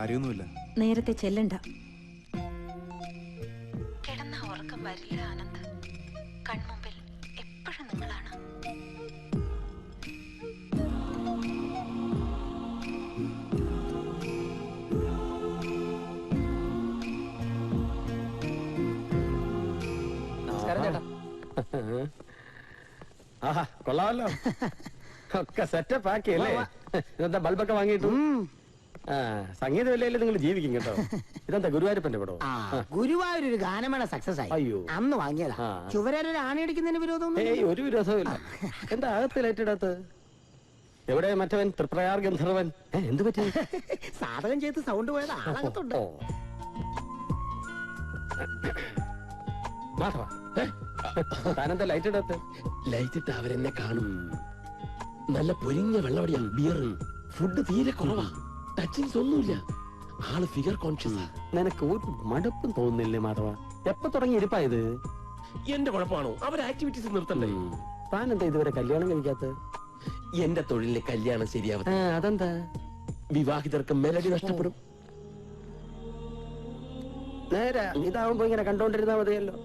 അറിയൊന്നുമില്ല. നേരത്തെ ചെല്ലണ്ട. കിടന്ന ഉറക്കം വരില്ല ആനന്ദ്. കൺമുമ്പിൽ എപ്പോഴും നിങ്ങളാണ്. ആഹാ കൊള്ളാമല്ലോ. ഒക്കെ സെറ്റപ്പ് ആക്കിയല്ലേ? ഇതെന്താ ബൾബൊക്കെ വാങ്ങിയിട്ടു? സംഗീതമില്ലേ നിങ്ങൾ ജീവിക്കും കേട്ടോ. ഇതെന്താ ഗുരുവായൂരപ്പന്റെ പടോ? ഗുരുവായൂർ ഒരു ഗാനമേള സക്സസ് ആയി. അയ്യോ, അന്ന് വാങ്ങിയതാ. ചുവരൊരു ആണിയടിക്കുന്നതിന് വിരോധം? ഏയ്, ഒരു വിരോധമില്ല. എന്താ അകത്ത് ലൈറ്റിടത്ത്? എവിടെ മറ്റവൻ തൃപ്രയാർ ഗന്ധർവൻ? എന്ത് പറ്റി? സാധകം ചെയ്ത് സൗണ്ട് പോയത് ആളകത്തുണ്ട്. താനെന്താ ലൈറ്റ് ഇടത്ത്? ലൈറ്റ് ഇട്ട് അവരെന്നെ കാണും. നല്ല പൊരിഞ്ഞ വെള്ളവടിയാ, ബിയർ, ഫുഡ് തീരെ കുറവാ, ടച്ചിങ്സ് ഒന്നുമില്ല. ആള് ഫിഗർ കോൺഷ്യസ്. നിനക്ക് ഒരു മടുപ്പും തോന്നുന്നില്ലേ മാധവ? എപ്പോ തുടങ്ങി ഇരിപ്പായത്? എന്റെ കുഴപ്പമാണോ? അവർ ആക്ടിവിറ്റീസ് നിർത്തണ്ടേ? താനെന്താ ഇതുവരെ കല്യാണം കഴിക്കാത്ത? എന്റെ തൊഴിലിന് കല്യാണം ശരിയാവും. അതെന്താ? വിവാഹിതർക്ക് മെലഡി നഷ്ടപ്പെടും. നേരെ ഇതാവുമ്പോ ഇങ്ങനെ കണ്ടോണ്ടിരുന്നാ മതിയല്ലോ.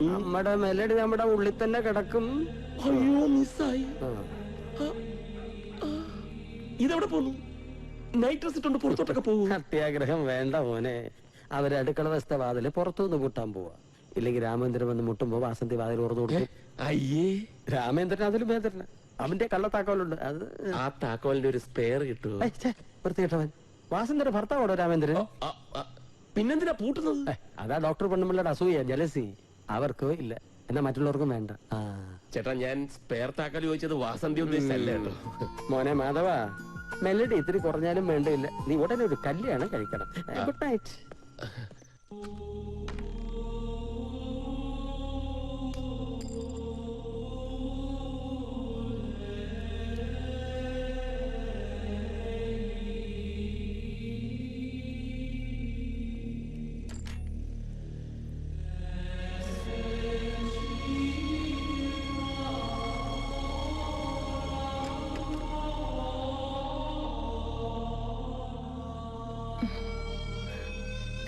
നമ്മുടെ മെലഡി നമ്മുടെ ഉള്ളിൽ തന്നെ കിടക്കും. അയ്യോ, മിസ്സായി. ഇതെവിടെ പോന്നു? നൈറ്റ് ഡ്രസ് ഇട്ടുണ്ട് പുറത്തോട്ടൊക്കെ പോകും. അത്യാഗ്രഹം വേണ്ട മോനെ. അവര് അടുക്കള വശത്തെ വാതില് പുറത്തുനിന്ന് കൂട്ടാൻ പോവാ. ഇല്ലെങ്കിൽ രാമേന്ദ്രൻ വന്ന് മുട്ടുമ്പോ വാസന്തി വാതിൽ ഓർന്നു കൊടുക്കും. അയ്യേ, രാമേന്ദ്രൻ അതിലും ഭേദല്ല. അവന്റെ കള്ളത്താക്കോലുണ്ട്. അത് ആ താക്കോലിന്റെ ഒരു സ്പെയർ കിട്ടുമോ? വൃത്തികെട്ടവൻ. വാസന്തിയുടെ ഭർത്താവോടോ രാമേന്ദ്രൻ? പിന്നെന്തിനാ പൂട്ടുന്നത്? അതാ ഡോക്ടർ പെണ്ണുമ്പിള്ളയുടെ അസൂയ, ജലസി. അവർക്കോ ഇല്ല, എന്നാ മറ്റുള്ളവർക്കും വേണ്ട. ചേട്ടാ, ഞാൻ സ്പെയർ താക്കോൽ ചോദിച്ചത് വാസന്തി ഉദ്ദേശിച്ചല്ലേ കേട്ടോ. മോനെ മാധവ, മെലഡി ഇത്തിരി കുറഞ്ഞാലും വേണ്ടില്ല. നീ ഉടനെ ഒരു കല്യാണം കഴിക്കണം. Good night.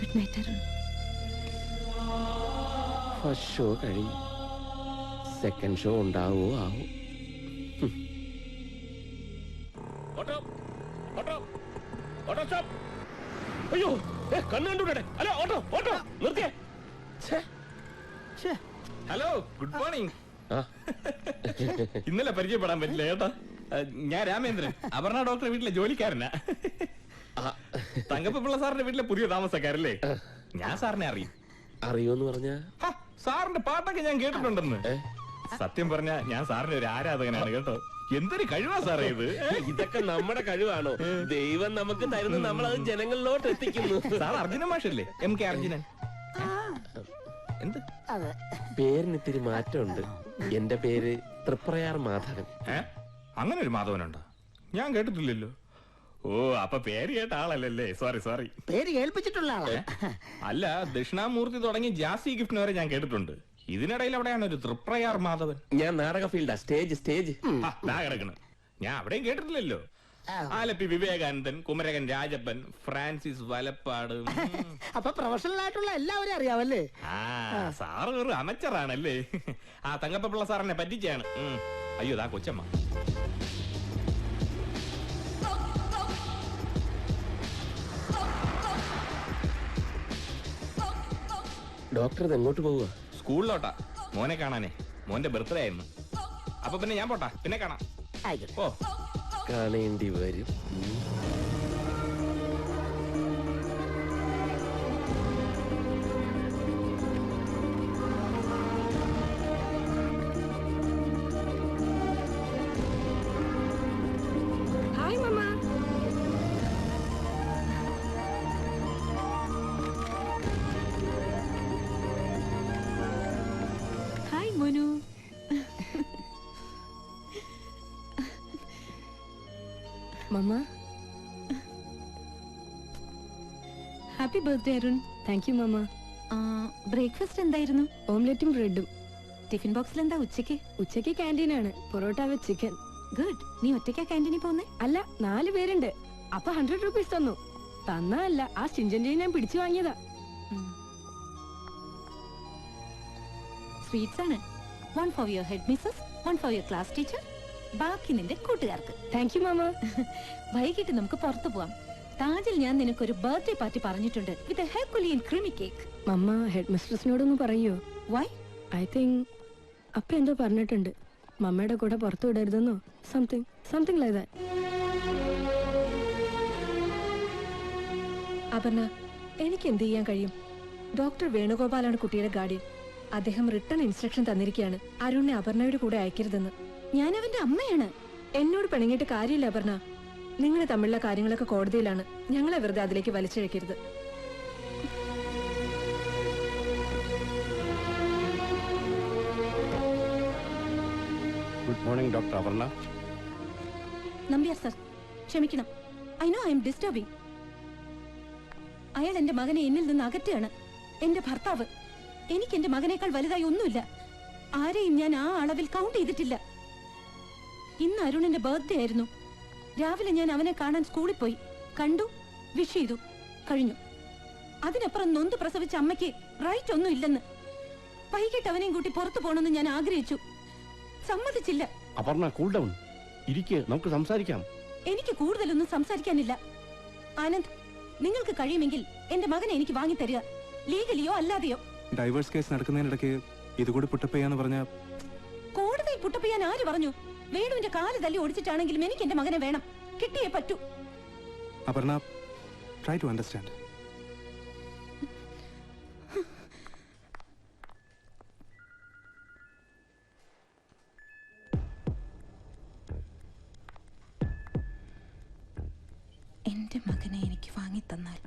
Good night Arun. First show കഴിഞ്ഞു. സെക്കൻഡ് ഷോ ഉണ്ടാവോ ആവോ? അയ്യോ, കണ്ണുണ്ടൂടെ? ഹലോ, ഓട്ടോ ഓട്ടോ നിർത്തിയേ. Hello, good morning. ഇന്നലെ പരിചയപ്പെടാൻ പറ്റില്ല കേട്ടോ. ഞാൻ രാമേന്ദ്രൻ, അപർണ ഡോക്ടറെ വീട്ടിലെ ജോലിക്കാരനാ. തങ്കപ്പ പിള്ള സാറിന്റെ വീട്ടിലെ പുതിയ താമസക്കാരല്ലേ? ഞാൻ സാറിനെ അറിയും. അറിയോന്ന് പറഞ്ഞ സാറിന്റെ പാട്ടൊക്കെ ഞാൻ കേട്ടിട്ടുണ്ടെന്ന്. സത്യം പറഞ്ഞ ഞാൻ സാറിന്റെ ഒരു ആരാധകനാണ് കേട്ടോ. എന്തൊരു കഴിവാ സാറേ ഇത്. ഇതൊക്കെ നമ്മുടെ കഴിവാണോ? ദൈവം നമുക്ക് തരുന്ന നമ്മളത് ജനങ്ങളിലോട്ട് എത്തിക്കുന്നു. സാർ അർജുനൻ മാഷല്ലേ? MK അർജുനൻ. എന്ത് പേരിന് ഇത്തിരി മാറ്റമുണ്ട്. എന്റെ പേര് തൃപ്രയാർ മാധവൻ. അങ്ങനെ ഒരു മാധവനുണ്ടോ? ഞാൻ കേട്ടിട്ടില്ലല്ലോ. ഓ, അപ്പൊ പേര് കേട്ട ആളല്ലേ? സോറി. പേര് കേൾപ്പിച്ചിട്ടുള്ള ആളാ. അല്ല, ദക്ഷിണാമൂർത്തി തുടങ്ങി ജാസി ഗിഫ്റ്റിന് വരെ ഞാൻ കേട്ടിട്ടുണ്ട്. ഇതിനിടയിൽ അവിടെയാണ് ഒരു തൃപ്രയാർ മാധവൻ. ഞാൻ നാടക ഫീൽഡാ, സ്റ്റേജ്. കിടക്കണം. ഞാൻ അവിടെയും കേട്ടിട്ടില്ലല്ലോ. ആലപ്പി വിവേകാനന്ദൻ, കുമരകൻ രാജപ്പൻ, ഫ്രാൻസിസ് വലപ്പാട്. അപ്പൊ പ്രൊഫഷണൽ ആയിട്ടുള്ള എല്ലാവരും അറിയാവല്ലേ? സാറ് ഒരു അമച്ചറാണല്ലേ? തങ്കപ്പ പിള്ള സാറിനെ പറ്റിച്ചാണ്. അയ്യോ, ദാ കൊച്ചമ്മ. ഡോക്ടർ ഇത് എങ്ങോട്ട് പോവുക? സ്കൂളിലോട്ടാ, മോനെ കാണാനേ. മോന്റെ ബർത്ത്ഡേ ആയിരുന്നു. അപ്പൊ പിന്നെ ഞാൻ പോട്ടാ, പിന്നെ കാണാം. ഓ, കാണേണ്ടി വരും. Hi mamma. ഹായ് മോനു. Mamma, happy birthday Arun. Thank you mamma. Breakfast എന്തായിരുന്നു? ഓംലെറ്റും ബ്രെഡും. ടിഫിൻ ബോക്സിൽ എന്താ ഉച്ചയ്ക്ക്? ഉച്ചയ്ക്ക് ക്യാൻറ്റീനാണ്, പൊറോട്ട വിത്ത് ചിക്കൻ. ഗുഡ്. നീ ഒറ്റയ്ക്കാ ക്യാൻറ്റീനിൽ പോകുന്നേ? അല്ല, 4 പേരുണ്ട്. അപ്പൊ 100 rupees തന്നു. തന്നല്ല, ആ സ്റ്റിഞ്ചന്റെ ഞാൻ പിടിച്ചു വാങ്ങിയതാ. സ്വീറ്റ്സ് ആണ്. 1 for your head missus, 1 for your class teacher, ബാക്കി നിന്റെ കൂട്ടുകാർക്ക്. Thank you mama. വൈകിട്ട് നമുക്ക് പുറത്തു പോവാം. താജിൽ ഞാൻ നിനക്കൊരു ബർത്ത്ഡേ പാർട്ടി പറഞ്ഞിട്ടുണ്ട് വിത്ത് ഹെർക്കുലിയൻ ക്രീമി കേക്ക്. മമ്മ ഹെഡ് മിസ്ട്രസിനോടൊന്ന് പറയോ? വൈ? ഐ തിങ്ക് അപ്പ എന്തോ പറഞ്ഞിട്ടുണ്ട്, മമ്മയുടെ കൂടെ പുറത്തു വിടരുതെന്നോ, സംതിങ് ലൈക്ക് ദാറ്റ്. അപർണ, എനിക്ക് എന്ത് ചെയ്യാൻ കഴിയും? ഡോക്ടർ വേണുഗോപാലാണ് കുട്ടിയുടെ ഗാർഡിയൻ. അദ്ദേഹം റിട്ടേൺ ഇൻസ്ട്രക്ഷൻ തന്നിരിക്കുകയാണ് അരുണിനെ അപർണയുടെ കൂടെ അയക്കരുതെന്ന്. ഞാൻ അവന്റെ അമ്മയാണ്. എന്നോട് പിണങ്ങിയിട്ട് കാര്യമില്ല അപർണ. നിങ്ങൾ തമ്മിലുള്ള കാര്യങ്ങളൊക്കെ കോടതിയിലാണ്. ഞങ്ങളെ വെറുതെ അതിലേക്ക് വലിച്ചിഴക്കരുത്. Good morning doctor Aparna. Nambiar sir, ക്ഷമിക്കണം. I know I am disturbing. അയാൾ എന്റെ മകനെ എന്നിൽ നിന്ന് അകറ്റുകയാണ്. എന്റെ ഭർത്താവ്. എനിക്ക് എന്റെ മകനേക്കാൾ വലുതായി ഒന്നുമില്ല. ആരെയും ഞാൻ ആ അളവിൽ കൗണ്ട് ചെയ്തിട്ടില്ല. ഇന്ന് അരുണിന്റെ ബർത്ത്ഡേ ആയിരുന്നു. രാവിലെ ഞാൻ അവനെ കാണാൻ സ്കൂളിൽ പോയി. കണ്ടു, വിഷ് ചെയ്തു, കഴിഞ്ഞു. അതിനപ്പുറം നൊന്ത് പ്രസവിച്ച അമ്മയ്ക്ക് റൈറ്റ് ഒന്നും ഇല്ലെന്ന്. വൈകിട്ട് അവനെയും കൂട്ടി പുറത്തു പോകണമെന്ന് ഞാൻ ആഗ്രഹിച്ചു. സമ്മതിച്ചില്ല. Aparna, cool down. ഇരിക്ക്, നമുക്ക് സംസാരിക്കാം. എനിക്ക് കൂടുതലൊന്നും സംസാരിക്കാനില്ല. ആനന്ദ്, നിങ്ങൾക്ക് കഴിയുമെങ്കിൽ എന്റെ മകനെ എനിക്ക് വാങ്ങിത്തരിക, ലീഗലിയോ അല്ലാതെയോ. ഡൈവേഴ്സ് കേസ് നടക്കുന്നതിനിടയ്ക്ക് ഇതുകൂടി പുട്ടപ്പ് ചെയ്യാന്ന് പറഞ്ഞ കോടതിയിൽ പുട്ടപ്പ് ചെയ്യാൻ ആര് പറഞ്ഞു? വേണുവിന്റെ കാല് തല്ലി ഓടിച്ചിട്ടാണെങ്കിലും എനിക്ക് എന്റെ മകനെ വേണം. കിട്ടിയേ പറ്റൂ. Aparna, try to understand. എന്റെ മകനെ എനിക്ക് വാങ്ങിത്തന്നാൽ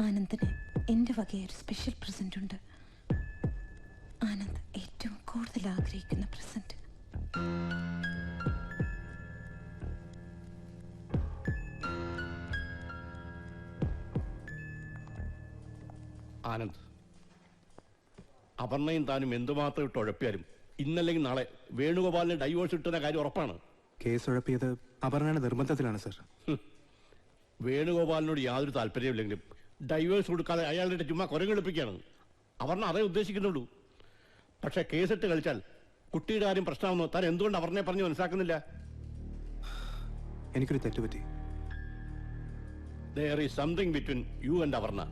ആനന്ദിന് എന്റെ വകയൊരു സ്പെഷ്യൽ പ്രസന്റ് ഉണ്ട്. ആനന്ദ് ഏറ്റവും കൂടുതൽ ആഗ്രഹിക്കുന്ന പ്രസന്റ്. ആനന്ദ്, അപർണയും താനും എന്തുമാത്രം ഇട്ട് ഉഴപ്പിയാലും ഇന്നല്ലെങ്കിൽ നാളെ വേണുഗോപാലിന് ഡൈവോഴ്സ് കിട്ടുന്ന കാര്യം ഉറപ്പാണ്. Case ഉഴപ്പിയത് അപർണയുടെ നിർബന്ധത്തിലാണ് sir. വേണുഗോപാലിനോട് യാതൊരു താല്പര്യമില്ലെങ്കിലും ഡൈവേഴ്സ് കൊടുക്കാതെ അയാളുടെ ചുമ്മാ കുരങ്ങെടുപ്പിക്കുകയാണ്. അപർണ അതേ ഉദ്ദേശിക്കുന്നുള്ളൂ. പക്ഷെ കേസിട്ട് കളിച്ചാൽ കുട്ടിയുടെ കാര്യം പ്രശ്നമാണെന്നോ താൻ എന്തുകൊണ്ട് അപർണയെ പറഞ്ഞ് മനസ്സിലാക്കുന്നില്ല? എനിക്കൊരു തെറ്റുപറ്റി. There is something between you and Avarna.